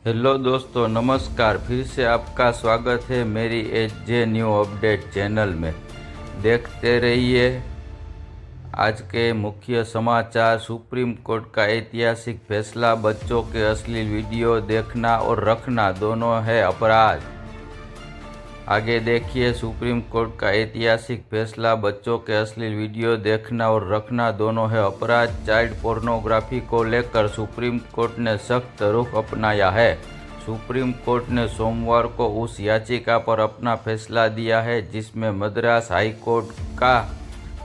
Hello दोस्तों, नमस्कार। फिर से आपका स्वागत है मेरी H J new update channel में। देखते रहिए आज के मुख्य समाचार। सुप्रीम कोर्ट का ऐतिहासिक फैसला, बच्चों के अश्लील वीडियो देखना और रखना दोनों है अपराध। आगे देखिए, सुप्रीम कोर्ट का ऐतिहासिक फैसला, बच्चों के अश्लील वीडियो देखना और रखना दोनों है अपराध। चाइल्ड पोर्नोग्राफी को लेकर सुप्रीम कोर्ट ने सख्त रुख अपनाया है। सुप्रीम कोर्ट ने सोमवार को उस याचिका पर अपना फैसला दिया है जिसमें मद्रास हाई कोर्ट का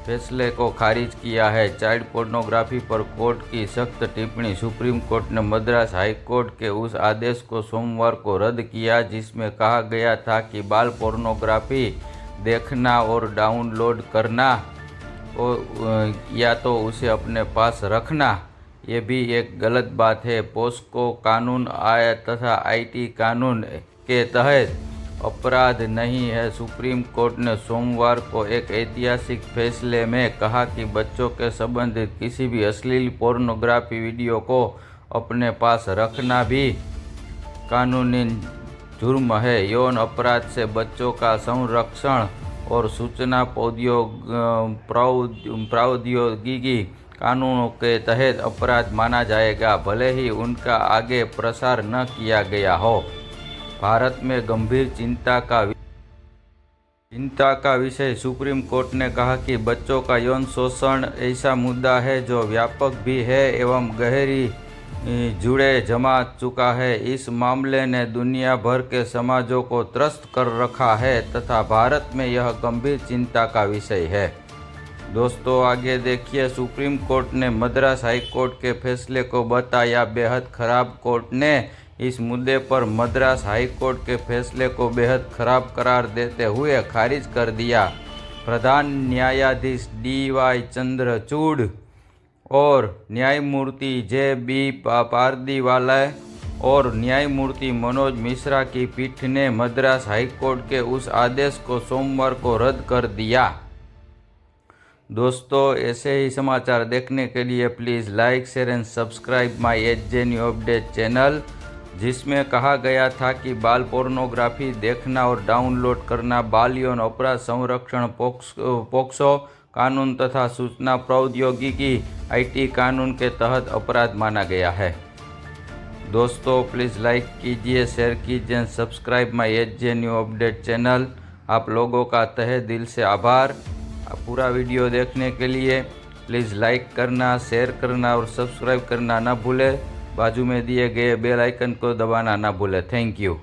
फैसले को खारिज किया है। चाइल्ड पोर्नोग्राफी पर कोर्ट की सख्त टिप्पणी। सुप्रीम कोर्ट ने मद्रास हाई कोर्ट के उस आदेश को सोमवार को रद्द किया जिसमें कहा गया था कि बाल पोर्नोग्राफी देखना और डाउनलोड करना या तो उसे अपने पास रखना ये भी एक गलत बात है। पोस्को कानून तथा आईटी कानून के तहत अपराध नहीं है। सुप्रीम कोर्ट ने सोमवार को एक ऐतिहासिक फैसले में कहा कि बच्चों के संबंधित किसी भी अश्लील पोर्नोग्राफी वीडियो को अपने पास रखना भी कानूनी जुर्म है। यौन अपराध से बच्चों का संरक्षण और सूचना प्रौद्योगिकी कानूनों के तहत अपराध माना जाएगा, भले ही उनका आगे प्रसार न किया गया हो। भारत में गंभीर चिंता का विषय। सुप्रीम कोर्ट ने कहा कि बच्चों का यौन शोषण ऐसा मुद्दा है जो व्यापक भी है एवं गहरी जुड़े जमा चुका है। इस मामले ने दुनिया भर के समाजों को त्रस्त कर रखा है तथा भारत में यह गंभीर चिंता का विषय है। दोस्तों आगे देखिए, सुप्रीम कोर्ट ने मद्रास हाई कोर्ट के फैसले को बताया बेहद खराब। कोर्ट ने इस मुद्दे पर मद्रास हाई कोर्ट के फैसले को बेहद खराब करार देते हुए खारिज कर दिया। प्रधान न्यायाधीश DY चंद्रचूड़ और न्यायमूर्ति JB पारदीवाला और न्यायमूर्ति मनोज मिश्रा की पीठ ने मद्रास हाई कोर्ट के उस आदेश को सोमवार को रद्द कर दिया। दोस्तों ऐसे ही समाचार देखने के लिए please like, share and subscribe my H J new update channel, जिसमें कहा गया था कि बाल पोर्नोग्राफी देखना और डाउनलोड करना बाल यौन अपराध संरक्षण पोक्सो कानून तथा सूचना प्रौद्योगिकी IT कानून के तहत अपराध माना गया है। दोस्तों प्लीज़ लाइक कीजिए, शेयर कीजिए and subscribe my H J new update channel. आप लोगों का तहे दिल से आभार। पूरा वीडियो देखने के लिए प्लीज़ लाइक करना, शेयर करना और सब्सक्राइब करना ना भूलें। बाजू में दिए गए बेल आइकन को दबाना ना भूलें। Thank you.